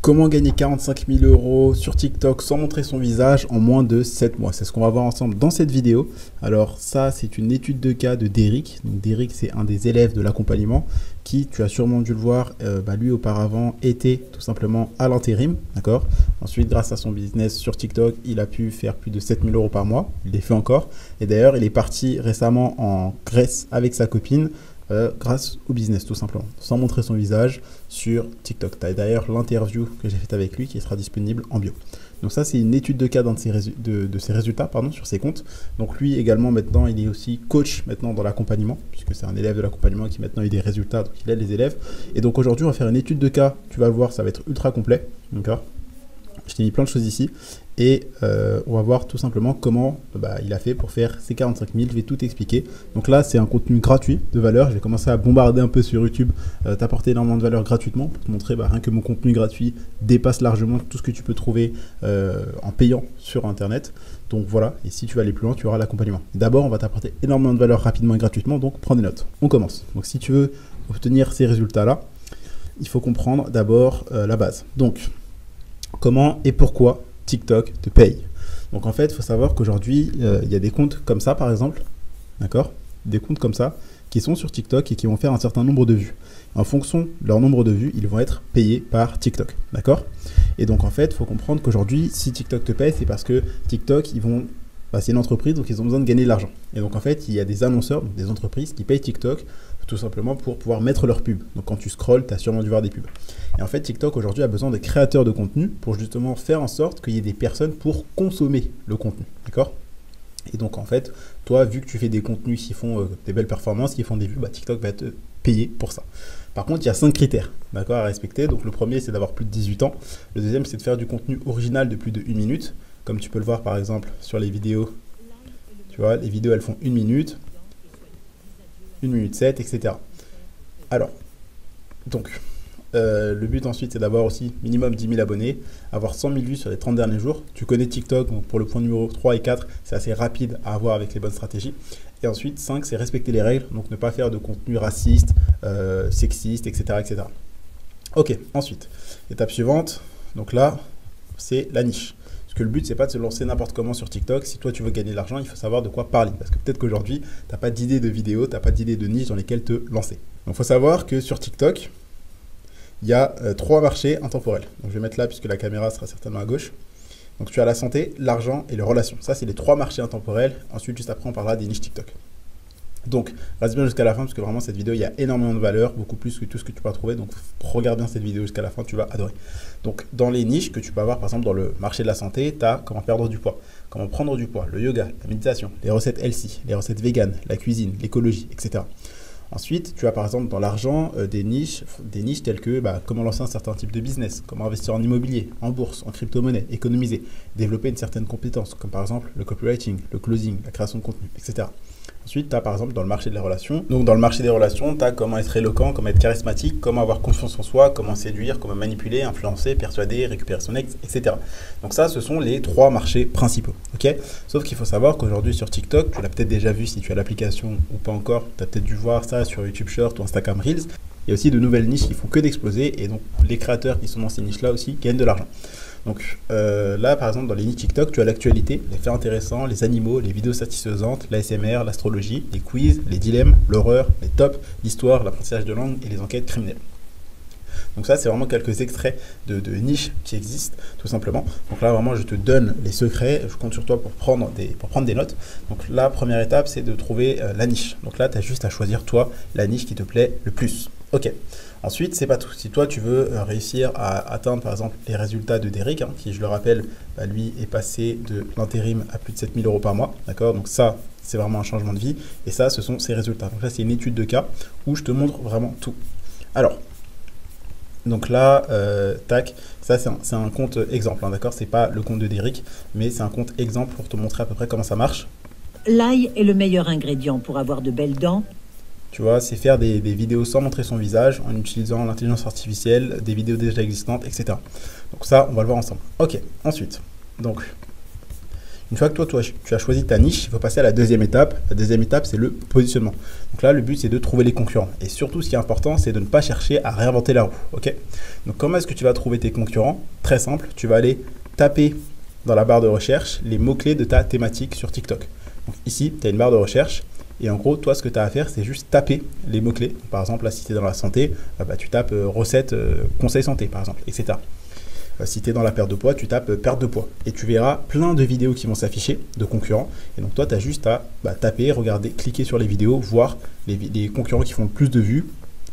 Comment gagner 45 000 € sur TikTok sans montrer son visage en moins de 7 mois? C'est ce qu'on va voir ensemble dans cette vidéo. Alors ça, c'est une étude de cas de Derrick. Donc Derrick, c'est un des élèves de l'accompagnement qui, tu as sûrement dû le voir, lui auparavant était tout simplement à l'intérim. D'accord. Ensuite, grâce à son business sur TikTok, il a pu faire plus de 7 000 € par mois. Il les fait encore. Et d'ailleurs, il est parti récemment en Grèce avec sa copine. Grâce au business tout simplement, sans montrer son visage sur TikTok. Tu as d'ailleurs l'interview que j'ai faite avec lui qui sera disponible en bio. Donc ça, c'est une étude de cas d'un de ses résultats sur ses comptes. Donc lui également maintenant, il est aussi coach maintenant dans l'accompagnement, puisque c'est un élève de l'accompagnement qui maintenant a des résultats, donc il aide les élèves. Et donc aujourd'hui, on va faire une étude de cas, tu vas le voir, ça va être ultra complet. D'accord. Je t'ai mis plein de choses ici et on va voir tout simplement comment il a fait pour faire ces 45 000. Je vais tout expliquer. Donc là, c'est un contenu gratuit de valeur. Je vais commencer à bombarder un peu sur YouTube, t'apporter énormément de valeur gratuitement pour te montrer rien que mon contenu gratuit dépasse largement tout ce que tu peux trouver en payant sur Internet. Donc voilà, et si tu veux aller plus loin, tu auras l'accompagnement. D'abord, on va t'apporter énormément de valeur rapidement et gratuitement, donc prends des notes. On commence. Donc si tu veux obtenir ces résultats-là, il faut comprendre d'abord la base. Donc, comment et pourquoi TikTok te paye. Donc en fait, il faut savoir qu'aujourd'hui, il y a des comptes comme ça, par exemple, d'accord, des comptes comme ça, qui sont sur TikTok et qui vont faire un certain nombre de vues. En fonction de leur nombre de vues, ils vont être payés par TikTok, d'accord. Et donc en fait, il faut comprendre qu'aujourd'hui, si TikTok te paye, c'est parce que TikTok, c'est une entreprise, donc ils ont besoin de gagner de l'argent. Et donc en fait, il y a des annonceurs, donc des entreprises qui payent TikTok tout simplement pour pouvoir mettre leurs pubs. Donc quand tu scrolles, tu as sûrement dû voir des pubs. Et en fait, TikTok aujourd'hui a besoin de créateurs de contenu pour justement faire en sorte qu'il y ait des personnes pour consommer le contenu. D'accord ? Et donc en fait, toi, vu que tu fais des contenus qui font des belles performances, qui font des vues, TikTok va te payer pour ça. Par contre, il y a 5 critères à respecter. Donc le premier, c'est d'avoir plus de 18 ans. Le deuxième, c'est de faire du contenu original de plus de 1 minute. Comme tu peux le voir par exemple sur les vidéos. Tu vois, les vidéos, elles font 1 minute. 1 minute 7, etc. Alors, donc, le but ensuite, c'est d'avoir aussi minimum 10 000 abonnés, avoir 100 000 vues sur les 30 derniers jours. Tu connais TikTok, donc pour le point numéro 3 et 4, c'est assez rapide à avoir avec les bonnes stratégies. Et ensuite, 5, c'est respecter les règles, donc ne pas faire de contenu raciste, sexiste, etc., etc. Ok, ensuite, étape suivante, donc là, c'est la niche. Que le but, c'est pas de se lancer n'importe comment sur TikTok. Si toi, tu veux gagner de l'argent, il faut savoir de quoi parler. Parce que peut-être qu'aujourd'hui, tu n'as pas d'idée de vidéo, tu n'as pas d'idée de niche dans lesquelles te lancer. Donc, il faut savoir que sur TikTok, il y a 3 marchés intemporels. Donc, je vais mettre là puisque la caméra sera certainement à gauche. Donc, tu as la santé, l'argent et les relations. Ça, c'est les 3 marchés intemporels. Ensuite, juste après, on parlera des niches TikTok. Donc, reste bien jusqu'à la fin parce que vraiment, cette vidéo, il y a énormément de valeur, beaucoup plus que tout ce que tu peux trouver. Donc, regarde bien cette vidéo jusqu'à la fin, tu vas adorer. Donc, dans les niches que tu peux avoir, par exemple, dans le marché de la santé, tu as comment perdre du poids, comment prendre du poids, le yoga, la méditation, les recettes healthy, les recettes vegan, la cuisine, l'écologie, etc. Ensuite, tu as par exemple dans l'argent des niches telles que comment lancer un certain type de business, comment investir en immobilier, en bourse, en crypto-monnaie, économiser, développer une certaine compétence, comme par exemple le copywriting, le closing, la création de contenu, etc. Ensuite, tu as par exemple dans le marché de la relation. Donc dans le marché des relations, tu as comment être éloquent, comment être charismatique, comment avoir confiance en soi, comment séduire, comment manipuler, influencer, persuader, récupérer son ex, etc. Donc ça, ce sont les 3 marchés principaux. Okay. Sauf qu'il faut savoir qu'aujourd'hui sur TikTok, tu l'as peut-être déjà vu si tu as l'application ou pas encore, tu as peut-être dû voir ça sur YouTube Short ou Instagram Reels. Il y a aussi de nouvelles niches qui font que d'exploser et donc les créateurs qui sont dans ces niches-là aussi gagnent de l'argent. Donc là, par exemple, dans les niches TikTok, tu as l'actualité, les faits intéressants, les animaux, les vidéos satisfaisantes, l'ASMR, l'astrologie, les quiz, les dilemmes, l'horreur, les tops, l'histoire, l'apprentissage de langue et les enquêtes criminelles. Donc ça, c'est vraiment quelques extraits de niches qui existent, tout simplement. Donc là, vraiment, je te donne les secrets. Je compte sur toi pour prendre des notes. Donc la première étape, c'est de trouver la niche. Donc là, tu as juste à choisir, toi, la niche qui te plaît le plus. Ok. Ensuite, c'est pas tout. Si toi, tu veux réussir à atteindre, par exemple, les résultats de Derrick, qui, je le rappelle, lui est passé de l'intérim à plus de 7 000 € par mois. D'accord. Donc ça, c'est vraiment un changement de vie. Et ça, ce sont ses résultats. Donc là, c'est une étude de cas où je te montre vraiment tout. Alors, donc là, tac, ça c'est un compte exemple, d'accord? C'est pas le compte de Derrick, mais c'est un compte exemple pour te montrer à peu près comment ça marche. L'ail est le meilleur ingrédient pour avoir de belles dents. Tu vois, c'est faire des vidéos sans montrer son visage, en utilisant l'intelligence artificielle, des vidéos déjà existantes, etc. Donc ça, on va le voir ensemble. Ok, ensuite, donc, Une fois que toi, tu as choisi ta niche, il faut passer à la deuxième étape. La deuxième étape, c'est le positionnement. Donc là, le but, c'est de trouver les concurrents. Et surtout, ce qui est important, c'est de ne pas chercher à réinventer la roue. Ok. Donc comment est-ce que tu vas trouver tes concurrents? Très simple, tu vas aller taper dans la barre de recherche les mots-clés de ta thématique sur TikTok. Donc ici, tu as une barre de recherche. Et en gros, toi, ce que tu as à faire, c'est juste taper les mots-clés. Par exemple, là, si tu es dans la santé, tu tapes recettes, conseils santé, par exemple, etc. Si tu es dans la perte de poids, tu tapes perte de poids. Et tu verras plein de vidéos qui vont s'afficher de concurrents. Et donc toi, tu as juste à taper, regarder, cliquer sur les vidéos, voir les concurrents qui font le plus de vues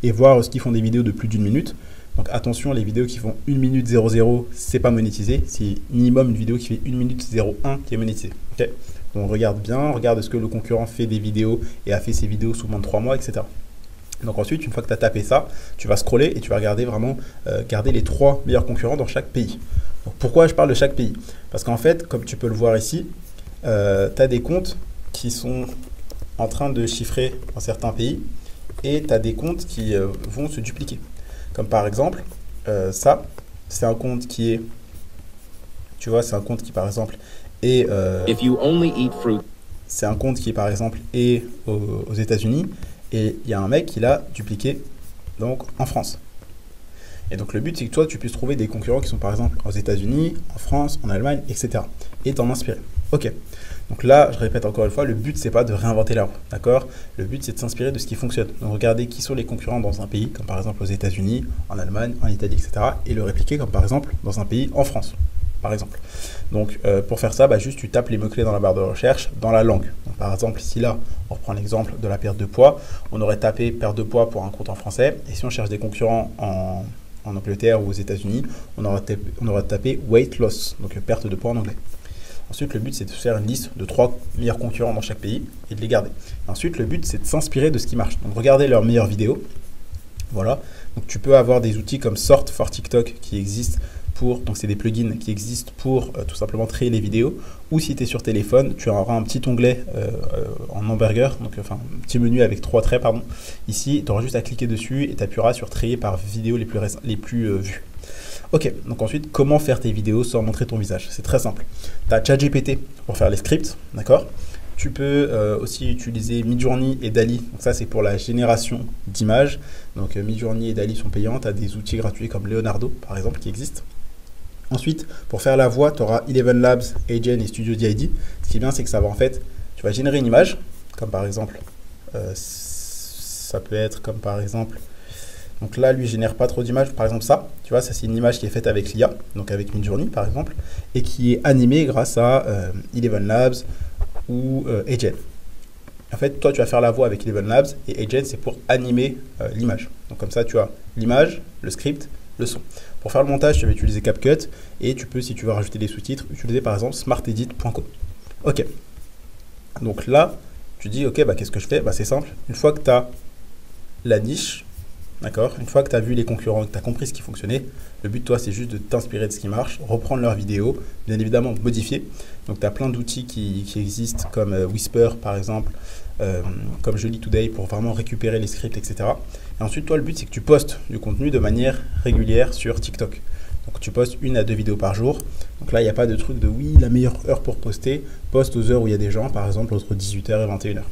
et voir ceux qui font des vidéos de plus d'une minute. Donc attention, les vidéos qui font 1 minute 00, c'est pas monétisé. C'est minimum une vidéo qui fait 1 minute 01 qui est monétisée. Okay. Donc regarde bien, regarde ce que le concurrent fait des vidéos et a fait ses vidéos sous moins de 3 mois, etc. Donc ensuite, une fois que tu as tapé ça, tu vas scroller et tu vas regarder vraiment garder les 3 meilleurs concurrents dans chaque pays. Donc pourquoi je parle de chaque pays? Parce qu'en fait, comme tu peux le voir ici, tu as des comptes qui sont en train de chiffrer dans certains pays et tu as des comptes qui vont se dupliquer. Comme par exemple, ça, c'est un compte qui est, tu vois, c'est un compte qui par exemple est, c'est un compte qui par exemple est aux États-Unis. Et il y a un mec qui l'a dupliqué donc, en France. Et donc le but, c'est que toi, tu puisses trouver des concurrents qui sont par exemple aux États-Unis, en France, en Allemagne, etc. Et t'en inspirer. Ok. Donc là, je répète encore une fois, le but, c'est pas de réinventer la roue. D'accord? Le but, c'est de s'inspirer de ce qui fonctionne. Donc regardez qui sont les concurrents dans un pays, comme par exemple aux États-Unis, en Allemagne, en Italie, etc. Et le répliquer comme par exemple dans un pays en France. Par exemple. Donc pour faire ça, juste tu tapes les mots-clés dans la barre de recherche dans la langue. Donc, par exemple, ici là, on reprend l'exemple de la perte de poids, on aurait tapé perte de poids pour un compte en français, et si on cherche des concurrents en Angleterre ou aux États-Unis, on aurait tapé weight loss, donc perte de poids en anglais. Ensuite, le but, c'est de faire une liste de 3 meilleurs concurrents dans chaque pays et de les garder. Ensuite, le but, c'est de s'inspirer de ce qui marche. Donc, regardez leurs meilleures vidéos. Voilà. Donc, tu peux avoir des outils comme Sort for TikTok qui existent donc c'est des plugins qui existent pour tout simplement créer les vidéos, ou si tu es sur téléphone, tu auras un petit onglet en hamburger, donc un petit menu avec 3 traits, pardon. Ici, tu auras juste à cliquer dessus et tu appuieras sur trier par vidéo les plus vues. Ok, donc ensuite, comment faire tes vidéos sans montrer ton visage? C'est très simple. Tu as ChatGPT pour faire les scripts, d'accord? Tu peux aussi utiliser Midjourney et DALL-E. Donc ça, c'est pour la génération d'images. Donc Midjourney et DALL-E sont payants. Tu as des outils gratuits comme Leonardo, par exemple, qui existent. Ensuite, pour faire la voix, tu auras Eleven Labs, Agen et Studio DID. Ce qui est bien, c'est que ça va en fait, tu vas générer une image, comme par exemple, ça peut être comme par exemple, donc là, lui, génère pas trop d'images. Par exemple, ça, tu vois, ça c'est une image qui est faite avec l'IA, donc avec Midjourney par exemple, et qui est animée grâce à Eleven Labs ou Agen. En fait, toi, tu vas faire la voix avec Eleven Labs et Agen, c'est pour animer l'image. Donc comme ça, tu as l'image, le script, le son. Pour faire le montage, tu vas utiliser CapCut et tu peux, si tu veux rajouter des sous-titres, utiliser par exemple smartedit.com. Ok. Donc là, tu dis, ok, qu'est-ce que je fais? C'est simple. Une fois que tu as la niche, d'accord, une fois que tu as vu les concurrents, que tu as compris ce qui fonctionnait, le but, toi, c'est juste de t'inspirer de ce qui marche, reprendre leurs vidéos, bien évidemment modifier. Donc, tu as plein d'outils qui existent comme Whisper, par exemple, comme Joli Today pour vraiment récupérer les scripts, etc. Et ensuite, toi, le but, c'est que tu postes du contenu de manière régulière sur TikTok. Donc, tu postes 1 à 2 vidéos par jour. Donc là, il n'y a pas de truc de oui, la meilleure heure pour poster. Poste aux heures où il y a des gens, par exemple, entre 18h et 21h.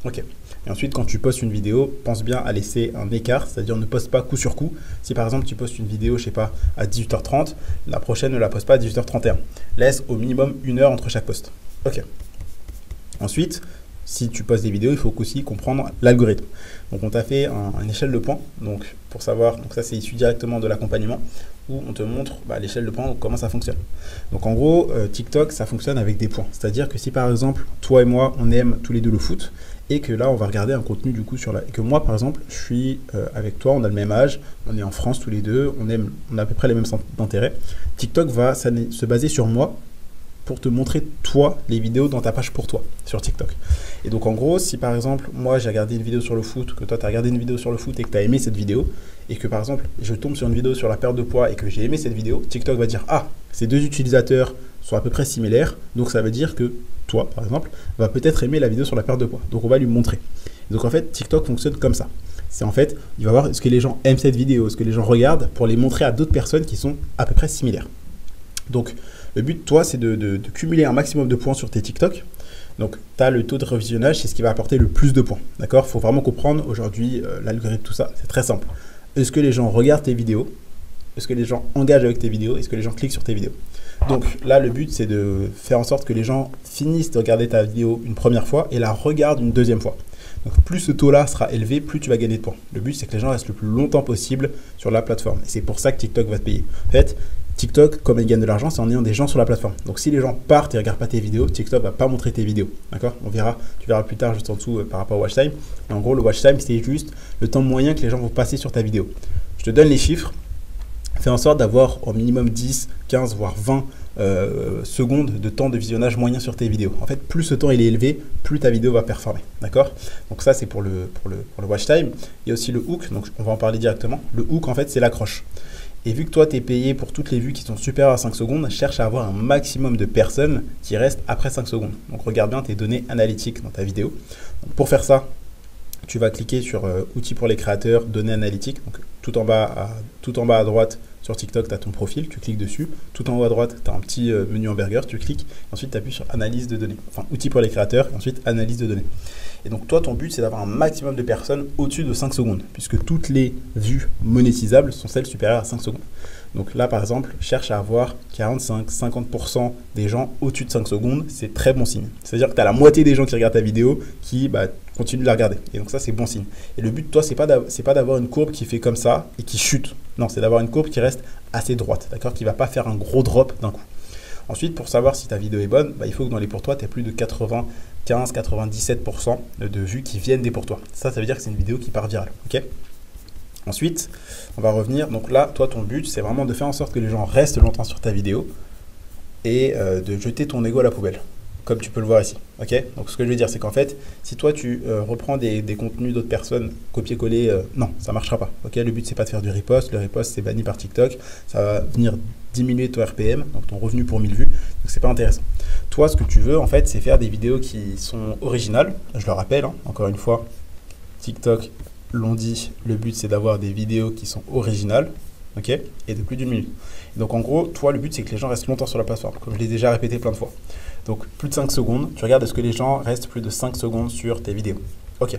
Ok. Et ensuite, quand tu postes une vidéo, pense bien à laisser un écart, c'est-à-dire ne poste pas coup sur coup. Si par exemple, tu postes une vidéo, je sais pas, à 18h30, la prochaine ne la poste pas à 18h31. Laisse au minimum 1 heure entre chaque post. Ok. Ensuite, si tu postes des vidéos, il faut aussi comprendre l'algorithme. Donc, on t'a fait une échelle de points. Donc, pour savoir, donc ça, c'est issu directement de l'accompagnement où on te montre l'échelle de points, donc comment ça fonctionne. Donc, en gros, TikTok, ça fonctionne avec des points. C'est-à-dire que si, par exemple, toi et moi, on aime tous les deux le foot et que là, on va regarder un contenu du coup et que moi, par exemple, je suis avec toi, on a le même âge, on est en France tous les deux, on a à peu près les mêmes centres d'intérêt. TikTok va se baser sur moi pour te montrer, toi, les vidéos dans ta page pour toi, sur TikTok. Et donc, en gros, si par exemple, moi, j'ai regardé une vidéo sur le foot, que toi, tu as regardé une vidéo sur le foot et que tu as aimé cette vidéo, et que par exemple, je tombe sur une vidéo sur la perte de poids et que j'ai aimé cette vidéo, TikTok va dire, ah, ces deux utilisateurs sont à peu près similaires, donc ça veut dire que toi, par exemple, va peut-être aimer la vidéo sur la perte de poids. Donc, on va lui montrer. Et donc, en fait, TikTok fonctionne comme ça. C'est en fait, il va voir est-ce que les gens aiment cette vidéo, est-ce que les gens regardent pour les montrer à d'autres personnes qui sont à peu près similaires. Donc, le but, toi, c'est de cumuler un maximum de points sur tes TikTok. Donc, tu as le taux de revisionnage, c'est ce qui va apporter le plus de points. D'accord? Il faut vraiment comprendre aujourd'hui l'algorithme, tout ça. C'est très simple. Est-ce que les gens regardent tes vidéos? Est-ce que les gens engagent avec tes vidéos? Est-ce que les gens cliquent sur tes vidéos? Donc là, le but, c'est de faire en sorte que les gens finissent de regarder ta vidéo une première fois et la regardent une deuxième fois. Donc plus ce taux-là sera élevé, plus tu vas gagner de points. Le but, c'est que les gens restent le plus longtemps possible sur la plateforme. Et c'est pour ça que TikTok va te payer. En fait, TikTok, comme il gagne de l'argent, c'est en ayant des gens sur la plateforme. Donc si les gens partent et ne regardent pas tes vidéos, TikTok ne va pas montrer tes vidéos. D'accord? Tu verras plus tard juste en dessous par rapport au watch time. Mais en gros, le watch time, c'est juste le temps moyen que les gens vont passer sur ta vidéo. Je te donne les chiffres. Fais en sorte d'avoir au minimum 10, 15, voire 20 secondes de temps de visionnage moyen sur tes vidéos. En fait, plus ce temps il est élevé, plus ta vidéo va performer. D'accord? Donc ça, c'est pour le watch time. Il y a aussi le hook, donc on va en parler directement. Le hook, en fait, c'est l'accroche. Et vu que toi, tu es payé pour toutes les vues qui sont supérieures à 5 secondes, cherche à avoir un maximum de personnes qui restent après 5 secondes. Donc regarde bien tes données analytiques dans ta vidéo. Donc, pour faire ça, tu vas cliquer sur outils pour les créateurs, données analytiques. Donc tout en bas à droite sur TikTok, tu as ton profil, tu cliques dessus. Tout en haut à droite, tu as un petit menu hamburger, tu cliques. Ensuite, tu appuies sur analyse de données. Enfin, outils pour les créateurs, et ensuite analyse de données. Et donc toi, ton but, c'est d'avoir un maximum de personnes au-dessus de 5 secondes, puisque toutes les vues monétisables sont celles supérieures à 5 secondes. Donc là, par exemple, cherche à avoir 45-50% des gens au-dessus de 5 secondes. C'est très bon signe. C'est-à-dire que tu as la moitié des gens qui regardent ta vidéo qui continuent de la regarder. Et donc ça, c'est bon signe. Et le but, toi, c'est pas d'avoir une courbe qui fait comme ça et qui chute. Non, c'est d'avoir une courbe qui reste assez droite, d'accord, qui ne va pas faire un gros drop d'un coup. Ensuite, pour savoir si ta vidéo est bonne, il faut que dans les pour toi, tu aies plus de 95-97% de vues qui viennent des pour toi. Ça veut dire que c'est une vidéo qui part virale. Ok? Ensuite, on va revenir. Donc là, toi, ton but, c'est vraiment de faire en sorte que les gens restent longtemps sur ta vidéo et de jeter ton ego à la poubelle, comme tu peux le voir ici. Ok? Donc ce que je veux dire, c'est qu'en fait, si toi, tu reprends des contenus d'autres personnes, copier-coller, non, ça ne marchera pas. Ok? Le but, c'est pas de faire du repost. Le repost, c'est banni par TikTok. Ça va venir diminuer ton RPM, donc ton revenu pour 1000 vues. Donc, c'est pas intéressant. Toi, ce que tu veux, en fait, c'est faire des vidéos qui sont originales. Je le rappelle, encore une fois, TikTok l'ont dit, le but, c'est d'avoir des vidéos qui sont originales, ok, et de plus d'une minute. Donc, en gros, toi, le but, c'est que les gens restent longtemps sur la plateforme, comme je l'ai déjà répété plein de fois. Donc, plus de 5 secondes. Tu regardes est-ce que les gens restent plus de 5 secondes sur tes vidéos. Ok.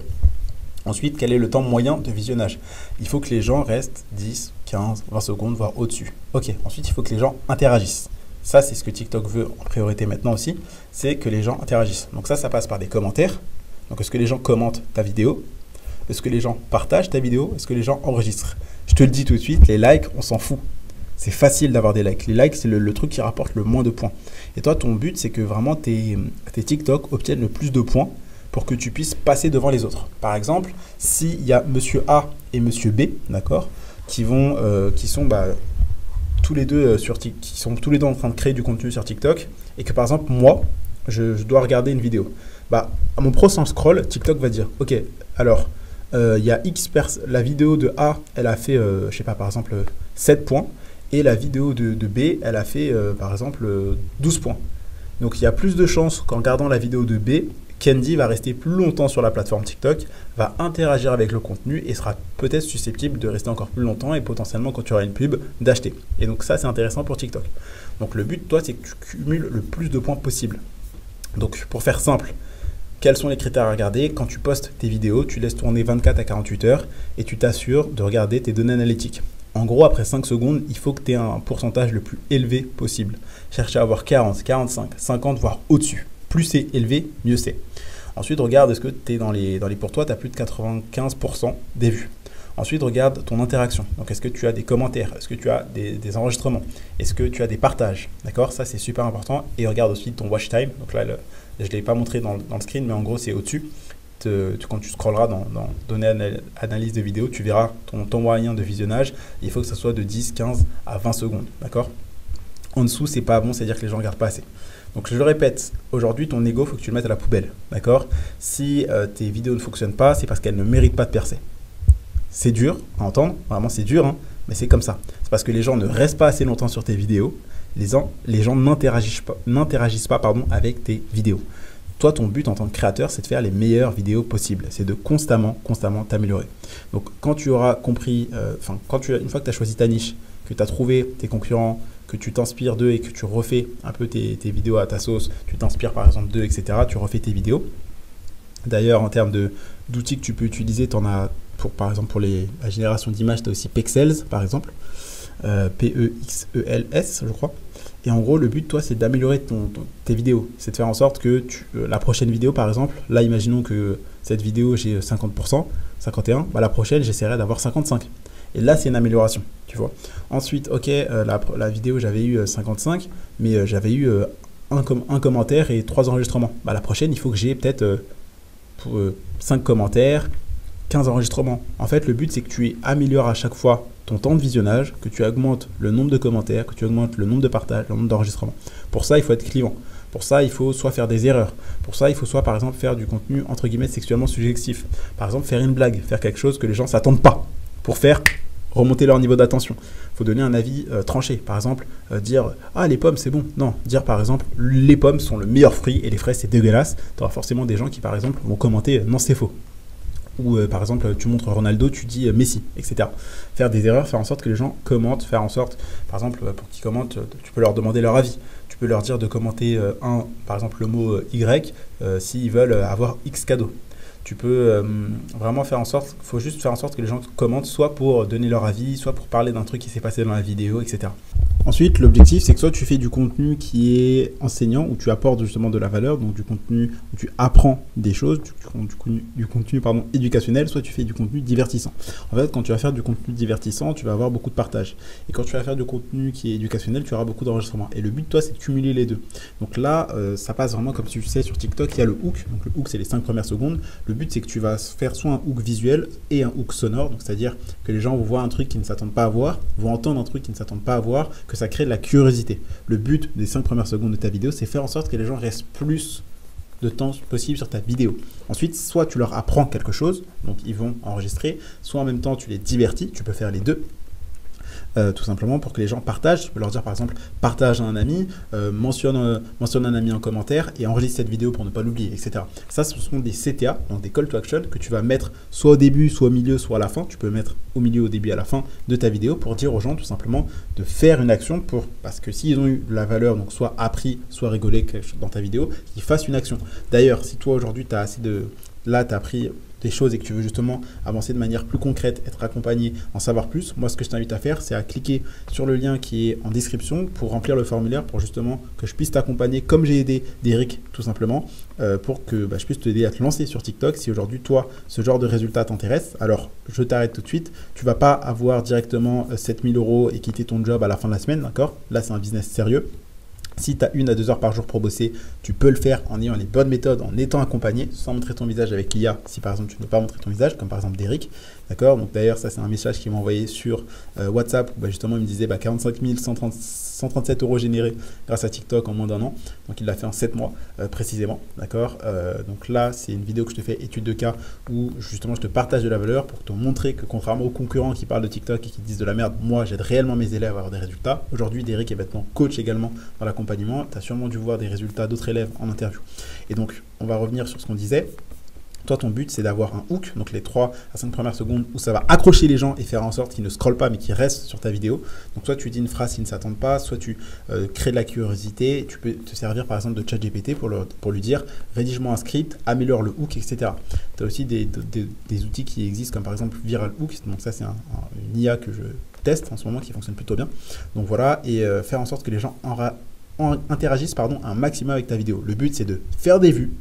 Ensuite, quel est le temps moyen de visionnage? Il faut que les gens restent 10, 15, 20 secondes, voire au-dessus. Ok. Ensuite, il faut que les gens interagissent. Ça, c'est ce que TikTok veut en priorité maintenant aussi, c'est que les gens interagissent. Donc ça passe par des commentaires. Donc, est-ce que les gens commentent ta vidéo? Est-ce que les gens partagent ta vidéo? Est-ce que les gens enregistrent? Je te le dis tout de suite, les likes, on s'en fout. C'est facile d'avoir des likes. Les likes, c'est le truc qui rapporte le moins de points. Et toi, ton but, c'est que vraiment tes TikTok obtiennent le plus de points pour que tu puisses passer devant les autres. Par exemple, s'il y a monsieur A et monsieur B, d'accord, qui sont tous les deux en train de créer du contenu sur TikTok, et que par exemple, moi, je dois regarder une vidéo. À mon prochain scroll, TikTok va dire, ok, alors, il y a la vidéo de A, elle a fait, je sais pas, par exemple, 7 points. Et la vidéo de B, elle a fait, par exemple, 12 points. Donc, il y a plus de chances qu'en regardant la vidéo de B, Candy va rester plus longtemps sur la plateforme TikTok, va interagir avec le contenu et sera peut-être susceptible de rester encore plus longtemps et potentiellement, quand tu auras une pub, d'acheter. Et donc, ça, c'est intéressant pour TikTok. Donc, le but, toi, c'est que tu cumules le plus de points possible. Donc, pour faire simple, quels sont les critères à regarder? Quand tu postes tes vidéos, tu laisses tourner 24 à 48 heures et tu t'assures de regarder tes données analytiques. En gros, après 5 secondes, il faut que tu aies un pourcentage le plus élevé possible. Cherche à avoir 40, 45, 50, voire au-dessus. Plus c'est élevé, mieux c'est. Ensuite, regarde, est-ce que tu es dans les pour toi, tu as plus de 95% des vues. Ensuite, regarde ton interaction. Donc, est-ce que tu as des commentaires? Est-ce que tu as des enregistrements? Est-ce que tu as des partages? D'accord? Ça, c'est super important. Et regarde aussi ton watch time. Donc là, je ne l'ai pas montré dans le screen, mais en gros, c'est au-dessus. Quand tu scrolleras dans données analyse de vidéo, tu verras ton temps moyen de visionnage. Il faut que ça soit de 10, 15 à 20 secondes. D'accord? En dessous, c'est pas bon, c'est-à-dire que les gens ne regardent pas assez. Donc, je le répète, aujourd'hui, ton ego, il faut que tu le mettes à la poubelle. D'accord? Si tes vidéos ne fonctionnent pas, c'est parce qu'elles ne méritent pas de percer. C'est dur à entendre, vraiment c'est dur, hein, mais c'est comme ça. C'est parce que les gens ne restent pas assez longtemps sur tes vidéos. Les gens n'interagissent pas avec tes vidéos. Toi, ton but en tant que créateur, c'est de faire les meilleures vidéos possibles. C'est de constamment t'améliorer. Donc, quand tu auras compris, une fois que tu as choisi ta niche, que tu as trouvé tes concurrents, que tu t'inspires d'eux et que tu refais un peu tes vidéos à ta sauce, tu t'inspires par exemple d'eux, etc., tu refais tes vidéos. D'ailleurs, en termes d'outils que tu peux utiliser, tu en as par exemple pour la génération d'images, tu as aussi Pexels par exemple, P-E-X-E-L-S je crois. Et en gros, le but, toi, c'est d'améliorer tes vidéos. C'est de faire en sorte que la prochaine vidéo, par exemple, là, imaginons que cette vidéo, j'ai 50%, 51%, bah, la prochaine, j'essaierai d'avoir 55%. Et là, c'est une amélioration, tu vois. Ensuite, ok, la vidéo, j'avais eu 55, mais j'avais eu un commentaire et 3 enregistrements. Bah, la prochaine, il faut que j'ai peut-être 5 commentaires, 15 enregistrements. En fait, le but, c'est que tu améliores à chaque fois ton temps de visionnage, que tu augmentes le nombre de commentaires, que tu augmentes le nombre de partages, le nombre d'enregistrements. Pour ça, il faut être clivant. Pour ça, il faut soit faire des erreurs. Pour ça, il faut soit, par exemple, faire du contenu, entre guillemets, sexuellement subjectif. Par exemple, faire une blague, faire quelque chose que les gens ne s'attendent pas pour faire remonter leur niveau d'attention. Il faut donner un avis tranché. Par exemple, dire « Ah, les pommes, c'est bon ». Non, dire par exemple « Les pommes sont le meilleur fruit et les fraises, c'est dégueulasse ». Tu auras forcément des gens qui, par exemple, vont commenter « Non, c'est faux ». Ou par exemple, tu montres Ronaldo, tu dis Messi, etc. Faire des erreurs, faire en sorte que les gens commentent, faire en sorte, par exemple, pour qu'ils commentent, tu peux leur demander leur avis. Tu peux leur dire de commenter par exemple, le mot Y, s'ils veulent avoir X cadeaux. Tu peux vraiment faire en sorte, il faut juste faire en sorte que les gens commentent, soit pour donner leur avis, soit pour parler d'un truc qui s'est passé dans la vidéo, etc. Ensuite, l'objectif, c'est que soit tu fais du contenu qui est enseignant, où tu apportes justement de la valeur, donc du contenu où tu apprends des choses, du contenu éducationnel, soit tu fais du contenu divertissant. En fait, quand tu vas faire du contenu divertissant, tu vas avoir beaucoup de partage. Et quand tu vas faire du contenu qui est éducationnel, tu auras beaucoup d'enregistrements. Et le but, toi, c'est de cumuler les deux. Donc là, ça passe vraiment comme tu sais sur TikTok, il y a le hook. Donc le hook, c'est les 5 premières secondes. Le but, c'est que tu vas faire soit un hook visuel et un hook sonore. Donc c'est-à-dire que les gens vont voir un truc qu'ils ne s'attendent pas à voir, vont entendre un truc qu'ils ne s'attendent pas à voir, que ça crée de la curiosité. Le but des 5 premières secondes de ta vidéo, c'est faire en sorte que les gens restent plus de temps possible sur ta vidéo. Ensuite, soit tu leur apprends quelque chose, donc ils vont enregistrer, soit en même temps tu les divertis, tu peux faire les deux. Tout simplement pour que les gens partagent. Tu peux leur dire par exemple partage à un ami, mentionne un ami en commentaire et enregistre cette vidéo pour ne pas l'oublier, etc. Ça, ce sont des CTA, donc des call to action que tu vas mettre soit au début, soit au milieu, soit à la fin. Tu peux mettre au milieu, au début, à la fin de ta vidéo pour dire aux gens tout simplement de faire une action parce que s'ils ont eu de la valeur, donc soit appris, soit rigolé dans ta vidéo, qu'ils fassent une action. D'ailleurs, si toi aujourd'hui tu as assez de... Là, tu as appris des choses et que tu veux justement avancer de manière plus concrète, être accompagné, en savoir plus, moi ce que je t'invite à faire, c'est à cliquer sur le lien qui est en description pour remplir le formulaire pour justement que je puisse t'accompagner comme j'ai aidé Derrick tout simplement pour que je puisse t'aider à te lancer sur TikTok. Si aujourd'hui toi ce genre de résultat t'intéresse, alors je t'arrête tout de suite. Tu vas pas avoir directement 7000 € et quitter ton job à la fin de la semaine, d'accord? Là c'est un business sérieux. Si tu as 1 à 2 heures par jour pour bosser, tu peux le faire en ayant les bonnes méthodes, en étant accompagné, sans montrer ton visage avec l'IA, si par exemple tu ne veux pas montrer ton visage, comme par exemple Derrick. D'accord? Donc d'ailleurs, ça c'est un message qu'il m'a envoyé sur WhatsApp, où justement il me disait 45 137 € générés grâce à TikTok en moins d'1 an. Donc il l'a fait en 7 mois précisément. D'accord? Donc là, c'est une vidéo que je te fais étude de cas où justement je te partage de la valeur pour te montrer que contrairement aux concurrents qui parlent de TikTok et qui disent de la merde, moi j'aide réellement mes élèves à avoir des résultats. Aujourd'hui, Derrick est maintenant coach également dans l'accompagnement. Tu as sûrement dû voir des résultats d'autres élèves en interview. Et donc, on va revenir sur ce qu'on disait. Toi, ton but, c'est d'avoir un hook, donc les 3 à 5 premières secondes où ça va accrocher les gens et faire en sorte qu'ils ne scrollent pas mais qu'ils restent sur ta vidéo. Donc, soit tu dis une phrase qu'ils ne s'attendent pas, soit tu crées de la curiosité. Tu peux te servir par exemple de ChatGPT pour lui dire rédige-moi un script, améliore le hook, etc. Tu as aussi des outils qui existent comme par exemple Viral Hooks. Donc, ça, c'est une IA que je teste en ce moment qui fonctionne plutôt bien. Donc, voilà, et faire en sorte que les gens interagissent un maximum avec ta vidéo. Le but, c'est de faire des vues.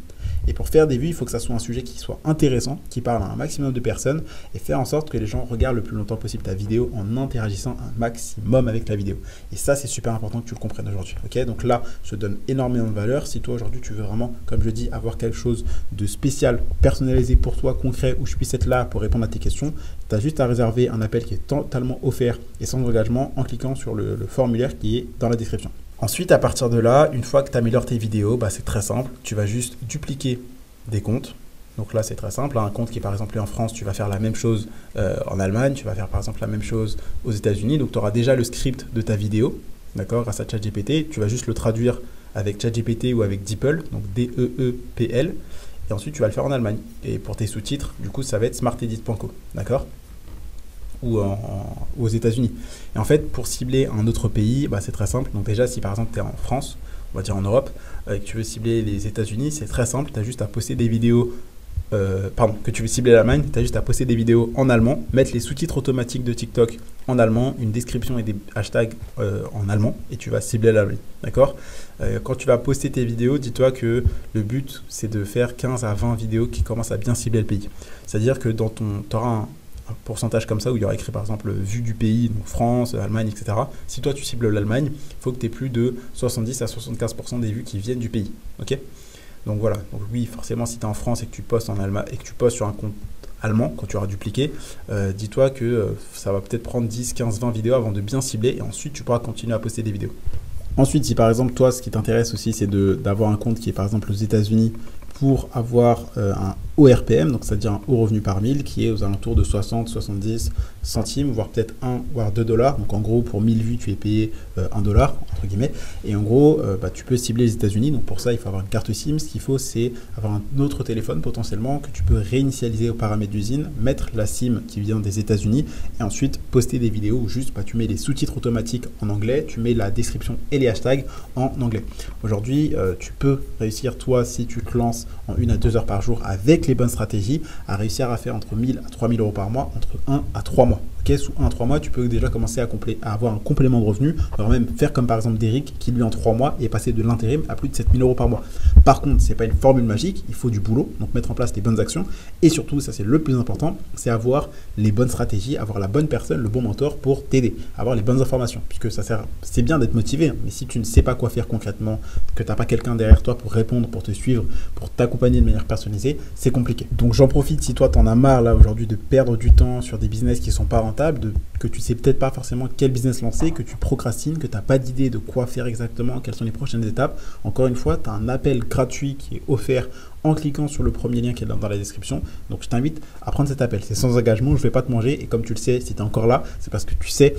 Et pour faire des vues, il faut que ça soit un sujet qui soit intéressant, qui parle à un maximum de personnes et faire en sorte que les gens regardent le plus longtemps possible ta vidéo en interagissant un maximum avec la vidéo. Et ça, c'est super important que tu le comprennes aujourd'hui. Okay, donc là, je te donne énormément de valeur. Si toi, aujourd'hui, tu veux vraiment, comme je dis, avoir quelque chose de spécial, personnalisé pour toi, concret, où je puisse être là pour répondre à tes questions, tu as juste à réserver un appel qui est totalement offert et sans engagement en cliquant sur le formulaire qui est dans la description. Ensuite, à partir de là, une fois que tu améliores tes vidéos, c'est très simple. Tu vas juste dupliquer des comptes. Donc là, c'est très simple. Un compte qui est par exemple en France, tu vas faire la même chose en Allemagne. Tu vas faire par exemple la même chose aux États-Unis. Donc, tu auras déjà le script de ta vidéo, d'accord, grâce à ChatGPT. Tu vas juste le traduire avec ChatGPT ou avec DeepL, donc D-E-E-P-L. Et ensuite, tu vas le faire en Allemagne. Et pour tes sous-titres, du coup, ça va être smartedit.co, d'accord? ou aux États-Unis. Et en fait, pour cibler un autre pays, bah, c'est très simple. Donc déjà, si par exemple tu es en France, on va dire en Europe, et que tu veux cibler les États-Unis, c'est très simple. Tu as juste à poster des vidéos, que tu veux cibler l'Allemagne, tu as juste à poster des vidéos en allemand, mettre les sous-titres automatiques de TikTok en allemand, une description et des hashtags en allemand, et tu vas cibler l'Allemagne. D'accord ? Quand tu vas poster tes vidéos, dis-toi que le but, c'est de faire 15 à 20 vidéos qui commencent à bien cibler le pays. C'est-à-dire que tu auras un pourcentage comme ça où il y aura écrit par exemple vue du pays, donc France, Allemagne, etc. Si toi tu cibles l'Allemagne, il faut que tu aies plus de 70 à 75% des vues qui viennent du pays. Ok ? Donc voilà, donc oui, forcément, si tu es en France et que tu postes en Allemagne et que tu postes sur un compte allemand, quand tu auras dupliqué, dis-toi que ça va peut-être prendre 10, 15, 20 vidéos avant de bien cibler et ensuite tu pourras continuer à poster des vidéos. Ensuite, si par exemple, toi, ce qui t'intéresse aussi, c'est d'avoir un compte qui est par exemple aux États-Unis pour avoir un ORPM, donc c'est-à-dire un haut revenu par mille, qui est aux alentours de 60, 70 centimes, voire peut-être 1, voire 2 dollars. Donc en gros, pour 1000 vues, tu es payé 1 dollar, entre guillemets. Et en gros, tu peux cibler les États-Unis. Donc pour ça, il faut avoir une carte SIM. Ce qu'il faut, c'est avoir un autre téléphone potentiellement que tu peux réinitialiser aux paramètres d'usine, mettre la SIM qui vient des États-Unis et ensuite poster des vidéos où juste tu mets les sous-titres automatiques en anglais, tu mets la description et les hashtags en anglais. Aujourd'hui, tu peux réussir, toi, si tu te lances en 1 à 2 heures par jour avec les bonnes stratégies, à réussir à faire entre 1000 à 3000 euros par mois, entre 1 à 3 mois. Okay, sous 1 à 3 mois, tu peux déjà commencer à avoir un complément de revenu, voire même faire comme par exemple Derrick qui lui en 3 mois est passé de l'intérim à plus de 7000 euros par mois. Par contre, ce n'est pas une formule magique, il faut du boulot, donc mettre en place les bonnes actions et surtout, ça c'est le plus important, c'est avoir les bonnes stratégies, avoir la bonne personne, le bon mentor pour t'aider, avoir les bonnes informations, puisque ça sert, c'est bien d'être motivé, mais si tu ne sais pas quoi faire concrètement, que tu n'as pas quelqu'un derrière toi pour répondre, pour te suivre, pour t'accompagner de manière personnalisée, c'est compliqué. Donc j'en profite si toi tu en as marre là aujourd'hui de perdre du temps sur des business qui ne sont pas rentables, que tu sais peut-être pas forcément quel business lancer, que tu procrastines, que tu n'as pas d'idée de quoi faire exactement, quelles sont les prochaines étapes. Encore une fois, tu as un appel gratuit qui est offert en cliquant sur le premier lien qui est dans la description. Donc je t'invite à prendre cet appel. C'est sans engagement, je ne vais pas te manger et comme tu le sais, si tu es encore là, c'est parce que tu sais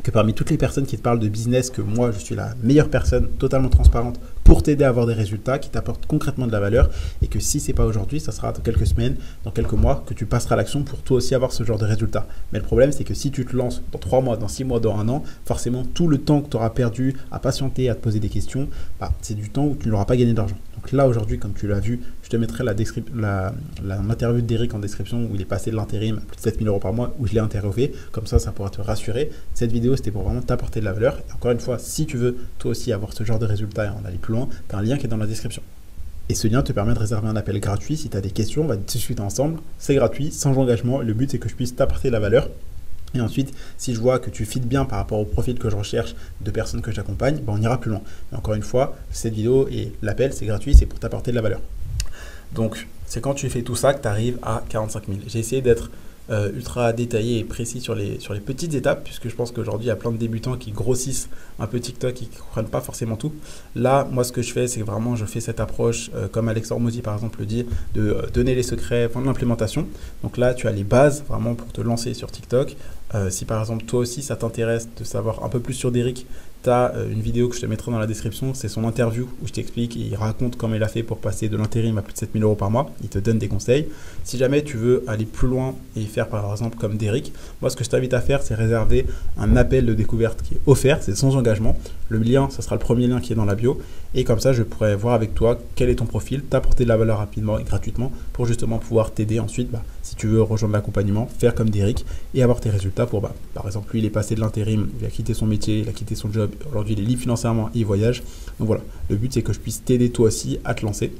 que parmi toutes les personnes qui te parlent de business, que moi je suis la meilleure personne totalement transparente pour t'aider à avoir des résultats qui t'apportent concrètement de la valeur et que si ce n'est pas aujourd'hui, ça sera dans quelques semaines, dans quelques mois que tu passeras à l'action pour toi aussi avoir ce genre de résultats. Mais le problème c'est que si tu te lances dans 3 mois, dans 6 mois, dans 1 an, forcément tout le temps que tu auras perdu à patienter, à te poser des questions, c'est du temps où tu n'auras pas gagné d'argent. Donc là aujourd'hui, comme tu l'as vu, je te mettrai l'interview de Derrick en description où il est passé de l'intérim à plus de 7000 euros par mois, où je l'ai interviewé. Comme ça pourra te rassurer. Cette vidéo, c'était pour vraiment t'apporter de la valeur. Et encore une fois, si tu veux toi aussi avoir ce genre de résultats et en aller plus loin, tu as un lien qui est dans la description. Et ce lien te permet de réserver un appel gratuit. Si tu as des questions, on va discuter ensemble. C'est gratuit, sans engagement. Le but, c'est que je puisse t'apporter de la valeur. Et ensuite, si je vois que tu fites bien par rapport au profil que je recherche de personnes que j'accompagne, on ira plus loin. Mais encore une fois, cette vidéo et l'appel, c'est gratuit, c'est pour t'apporter de la valeur. Donc, c'est quand tu fais tout ça que tu arrives à 45 000. J'ai essayé d'être ultra détaillé et précis sur les petites étapes, puisque je pense qu'aujourd'hui, il y a plein de débutants qui grossissent un peu TikTok et qui ne comprennent pas forcément tout. Là, moi, ce que je fais, c'est que vraiment, je fais cette approche, comme Alex Hormozy, par exemple, le dit, de donner les secrets pendant l'implémentation. Donc là, tu as les bases, vraiment, pour te lancer sur TikTok. Si, par exemple, toi aussi, ça t'intéresse de savoir un peu plus sur Derrick, tu as une vidéo que je te mettrai dans la description, c'est son interview où je t'explique et il raconte comment il a fait pour passer de l'intérim à plus de 7000 euros par mois. Il te donne des conseils. Si jamais tu veux aller plus loin et faire par exemple comme Derrick, moi ce que je t'invite à faire, c'est réserver un appel de découverte qui est offert, c'est sans engagement. Le lien, ça sera le premier lien qui est dans la bio. Et comme ça, je pourrai voir avec toi quel est ton profil, t'apporter de la valeur rapidement et gratuitement pour justement pouvoir t'aider ensuite, si tu veux rejoindre l'accompagnement, faire comme Derrick et avoir tes résultats pour, par exemple, lui, il est passé de l'intérim, il a quitté son métier, il a quitté son job, aujourd'hui, il est libre financièrement et il voyage. Donc voilà, le but, c'est que je puisse t'aider toi aussi à te lancer.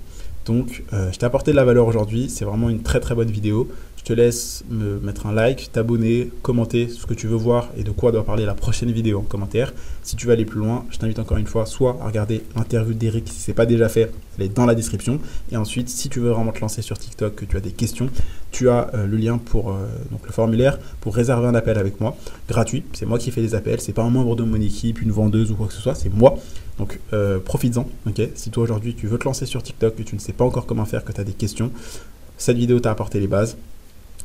Donc, je t'ai apporté de la valeur aujourd'hui, c'est vraiment une très très bonne vidéo. Je te laisse me mettre un like, t'abonner, commenter ce que tu veux voir et de quoi doit parler la prochaine vidéo en commentaire. Si tu veux aller plus loin, je t'invite encore une fois soit à regarder l'interview de Derrick si ce n'est pas déjà fait, elle est dans la description. Et ensuite, si tu veux vraiment te lancer sur TikTok, que tu as des questions, tu as le lien pour donc le formulaire pour réserver un appel avec moi, gratuit. C'est moi qui fais les appels, c'est pas un membre de mon équipe, une vendeuse ou quoi que ce soit, c'est moi. Donc profites-en, ok. Si toi aujourd'hui tu veux te lancer sur TikTok, que tu ne sais pas encore comment faire, que tu as des questions, cette vidéo t'a apporté les bases.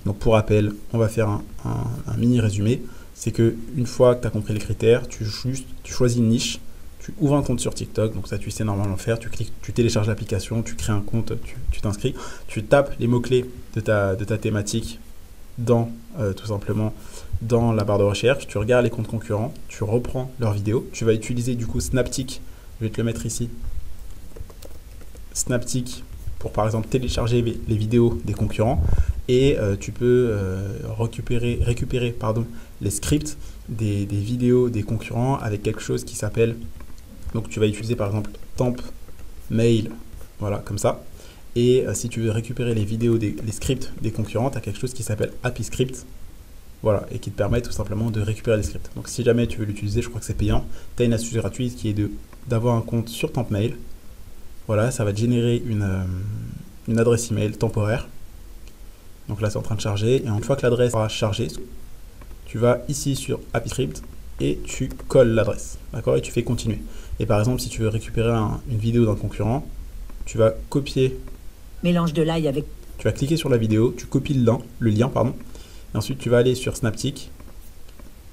Donc pour rappel, on va faire un mini résumé. C'est qu'une fois que tu as compris les critères, tu choisis une niche, tu ouvres un compte sur TikTok, donc ça tu sais normalement le faire, tu télécharges l'application, tu crées un compte, tu t'inscris, tu tapes les mots-clés de ta thématique dans tout simplement dans la barre de recherche, tu regardes les comptes concurrents, tu reprends leurs vidéos, tu vas utiliser du coup Snaptik, je vais te le mettre ici, Snaptik pour par exemple télécharger les vidéos des concurrents et tu peux récupérer les scripts des vidéos des concurrents avec quelque chose qui s'appelle, donc tu vas utiliser par exemple temp mail, voilà comme ça, et si tu veux récupérer les vidéos, les scripts des concurrents, tu as quelque chose qui s'appelle API Script, voilà, et qui te permet tout simplement de récupérer les scripts. Donc si jamais tu veux l'utiliser, je crois que c'est payant, tu as une astuce gratuite qui est d'avoir un compte sur temp mail. Voilà, ça va te générer une adresse email temporaire. Donc là, c'est en train de charger. Et une fois que l'adresse sera chargée, tu vas ici sur API Script et tu colles l'adresse. D'accord? Et tu fais continuer. Et par exemple, si tu veux récupérer une vidéo d'un concurrent, tu vas copier. Mélange de l'ail avec... Tu vas cliquer sur la vidéo, tu copies le lien. Et ensuite, tu vas aller sur Snaptik,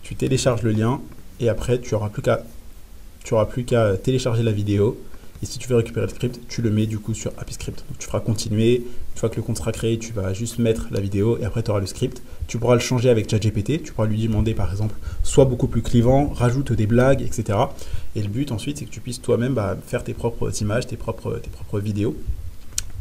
tu télécharges le lien et après, tu n'auras plus qu'à télécharger la vidéo. Et si tu veux récupérer le script, tu le mets du coup sur API Script. Donc tu feras continuer. Une fois que le compte sera créé, tu vas juste mettre la vidéo et après tu auras le script. Tu pourras le changer avec ChatGPT. Tu pourras lui demander par exemple, sois beaucoup plus clivant, rajoute des blagues, etc. Et le but ensuite, c'est que tu puisses toi-même faire tes propres images, tes propres vidéos.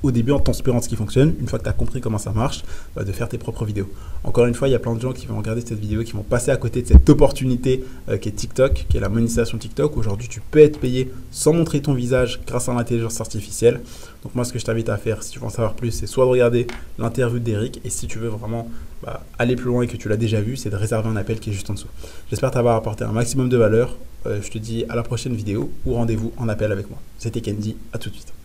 Au début en t'inspirant de ce qui fonctionne, une fois que tu as compris comment ça marche, de faire tes propres vidéos. Encore une fois, il y a plein de gens qui vont regarder cette vidéo, qui vont passer à côté de cette opportunité qui est TikTok, qui est la monétisation TikTok. Aujourd'hui, tu peux être payé sans montrer ton visage grâce à l'intelligence artificielle. Donc moi, ce que je t'invite à faire, si tu veux en savoir plus, c'est soit de regarder l'interview d'Eric, et si tu veux vraiment aller plus loin et que tu l'as déjà vu, c'est de réserver un appel qui est juste en dessous. J'espère t'avoir apporté un maximum de valeur. Je te dis à la prochaine vidéo ou rendez-vous en appel avec moi. C'était Kendy, à tout de suite.